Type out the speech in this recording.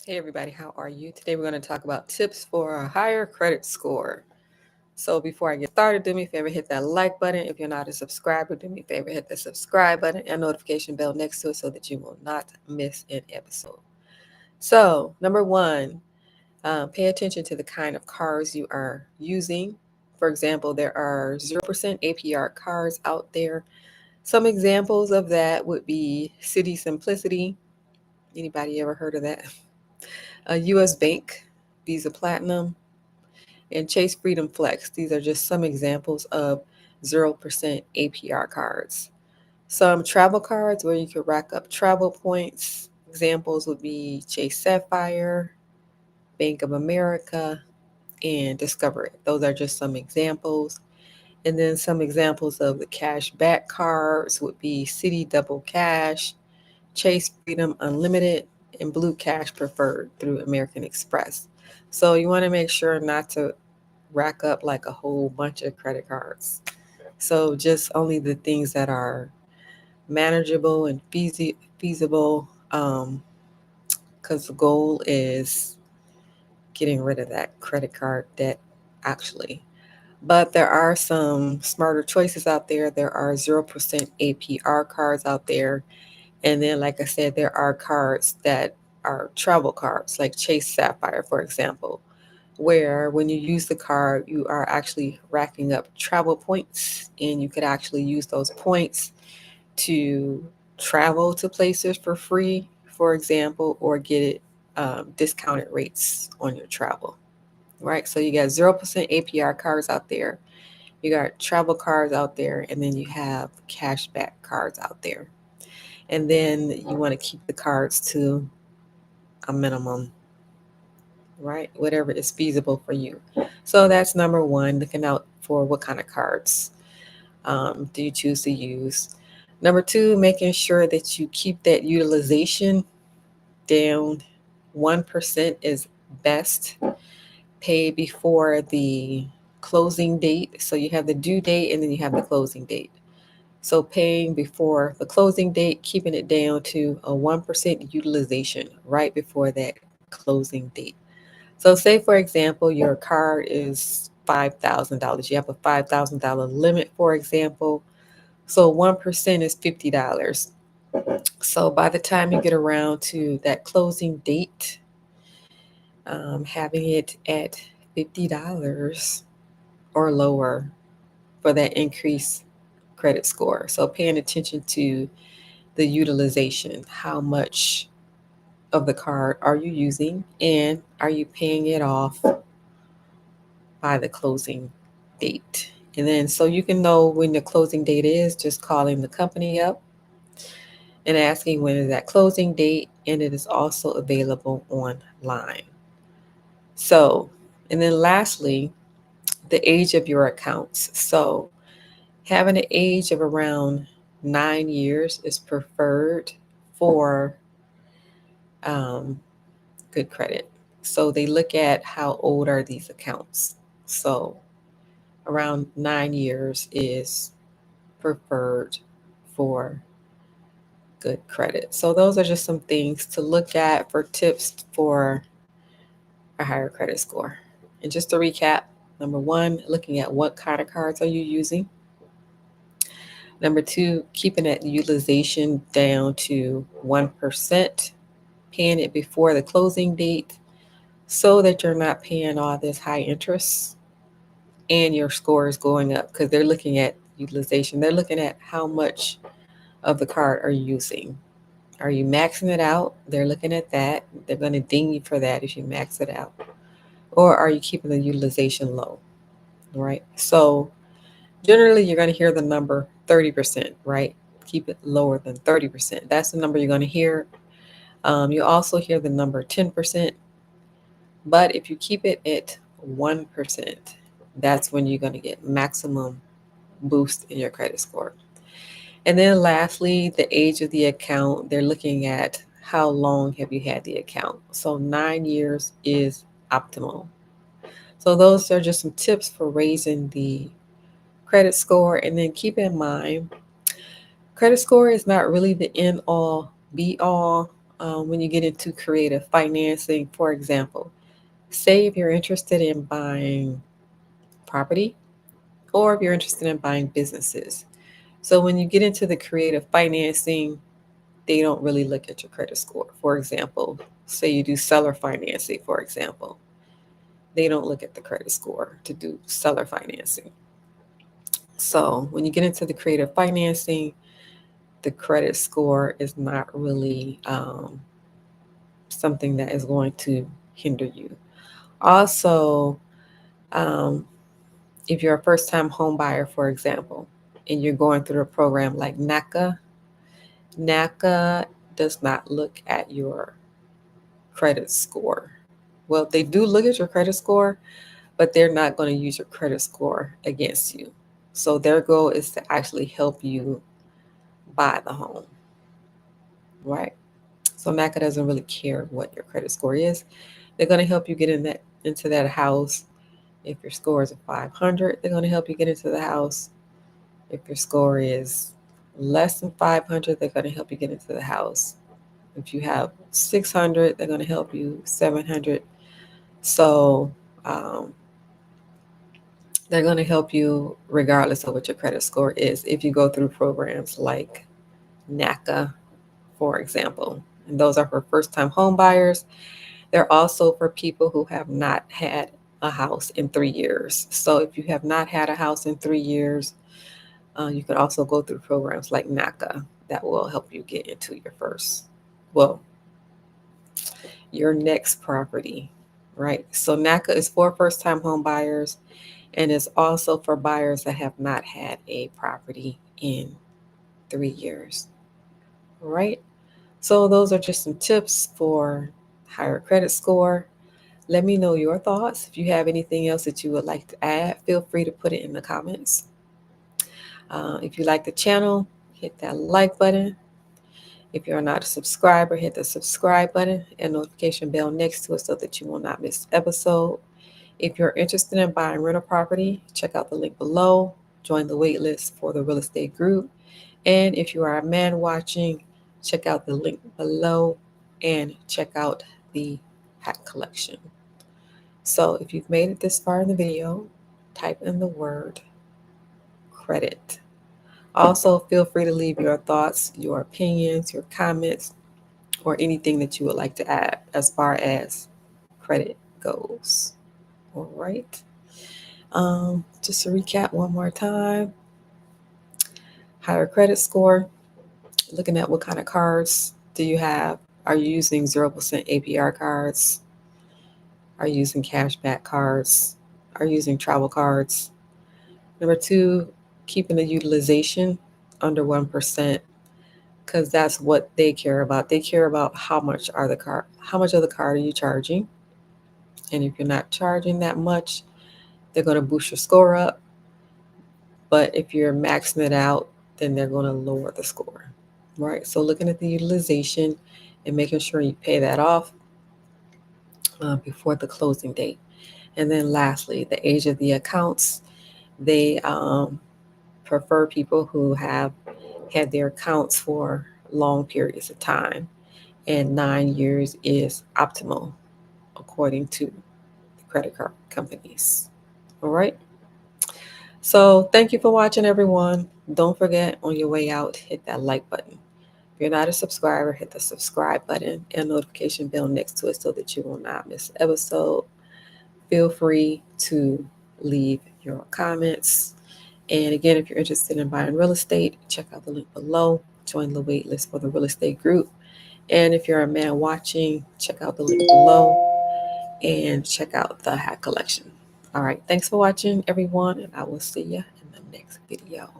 Hey everybody, how are you? Today we're going to talk about tips for a higher credit score. So before I get started, do me a favor, hit that like button. If you're not a subscriber, do me a favor, hit the subscribe button and notification bell next to it so that you will not miss an episode. So number one, pay attention to the kind of cards you are using. For example, there are 0% APR cards out there. Some examples of that would be City Simplicity. Anybody ever heard of that? US Bank, Visa Platinum, and Chase Freedom Flex. These are just some examples of 0% APR cards. Some travel cards where you can rack up travel points. Examples would be Chase Sapphire, Bank of America, and Discover It. Those are just some examples. And then some examples of the cash back cards would be Citi Double Cash, Chase Freedom Unlimited, and Blue Cash Preferred through American Express. So you want to make sure not to rack up like a whole bunch of credit cards. So just only the things that are manageable and feasible, because the goal is getting rid of that credit card debt actually. But there are some smarter choices out there. There are 0% APR cards out there. And then, like I said, there are cards that are travel cards, like Chase Sapphire, for example, where when you use the card, you are actually racking up travel points, and you could actually use those points to travel to places for free, for example, or get it discounted rates on your travel. Right, so you got 0% APR cards out there, you got travel cards out there, and then you have cashback cards out there. And then you want to keep the cards to a minimum, right? Whatever is feasible for you. So that's number one, looking out for what kind of cards do you choose to use. Number two, making sure that you keep that utilization down. 1% is best. Pay before the closing date. So you have the due date and then you have the closing date. So paying before the closing date, keeping it down to a 1% utilization right before that closing date. So say for example, your card is $5,000. You have a $5,000 limit, for example. So 1% is $50. So by the time you get around to that closing date, having it at $50 or lower for that increased credit score. So paying attention to the utilization. How much of the card are you using, and are you paying it off by the closing date? And then, so you can know when the closing date is, just calling the company up and asking when is that closing date, and it is also available online. So, and then lastly, the age of your accounts. So, having an age of around 9 years is preferred for um, good credit. So they look at how old are these accounts. So around 9 years is preferred for good credit. So those are just some things to look at for tips for a higher credit score. And just to recap, number one, looking at what kind of cards are you using. Number two, keeping that utilization down to 1%, paying it before the closing date so that you're not paying all this high interest and your score is going up because they're looking at utilization. They're looking at how much of the card are you using. Are you maxing it out? They're looking at that. They're going to ding you for that if you max it out. Or are you keeping the utilization low? Right? So generally, you're going to hear the number 30%, right? Keep it lower than 30%. That's the number you're going to hear. You also hear the number 10%. But if you keep it at 1%, that's when you're going to get maximum boost in your credit score. And then lastly, the age of the account. They're looking at how long have you had the account. So 9 years is optimal. So those are just some tips for raising the credit score. And then keep in mind, credit score is not really the end all be all. when you get into creative financing, for example, say if you're interested in buying property or if you're interested in buying businesses. So when you get into the creative financing, they don't really look at your credit score. For example, say you do seller financing, for example, they don't look at the credit score to do seller financing. So when you get into the creative financing, the credit score is not really something that is going to hinder you. Also, um, if you're a first time home buyer, for example, and you're going through a program like NACA does not look at your credit score. Well, they do look at your credit score, but they're not going to use your credit score against you. So their goal is to actually help you buy the home, right? So NACA doesn't really care what your credit score is. They're going to help you get into that house. If your score is a 500, they're going to help you get into the house. If your score is less than 500, they're going to help you get into the house. If you have 600, they're going to help you 700. So um, they're going to help you regardless of what your credit score is if you go through programs like NACA, for example. And those are for first time home buyers. They're also for people who have not had a house in 3 years. So if you have not had a house in 3 years, you can also go through programs like NACA that will help you get into your next property, right? So NACA is for first time home buyers and is also for buyers that have not had a property in 3 years, right? So those are just some tips for higher credit score. Let me know your thoughts. If you have anything else that you would like to add, feel free to put it in the comments. If you like the channel, hit that like button. If you're not a subscriber, hit the subscribe button and notification bell next to it so that you will not miss episode. If you're interested in buying rental property, check out the link below. Join the waitlist for the real estate group. And if you are a man watching, check out the link below and check out the hat collection. So if you've made it this far in the video, type in the word credit. Also, feel free to leave your thoughts, your opinions, your comments, or anything that you would like to add as far as credit goes. All right. Just to recap one more time, higher credit score, looking at what kind of cards do you have. Are you using 0% APR cards? Are you using cashback cards? Are you using travel cards? Number two, keeping the utilization under 1%, because that's what they care about. They care about how much of the card are you charging? And if you're not charging that much, they're going to boost your score up. But if you're maxing it out, then they're going to lower the score, right? So looking at the utilization and making sure you pay that off before the closing date. And then lastly, the age of the accounts. They prefer people who have had their accounts for long periods of time. And 9 years is optimal according to the credit card companies. All right. So thank you for watching, everyone. Don't forget, on your way out, hit that like button. If you're not a subscriber, hit the subscribe button and notification bell next to it so that you will not miss an episode. Feel free to leave your comments. And again, if you're interested in buying real estate, check out the link below. Join the wait list for the real estate group. And if you're a man watching, check out the link below and check out the hat collection. All right. Thanks for watching, everyone, and I will see you in the next video.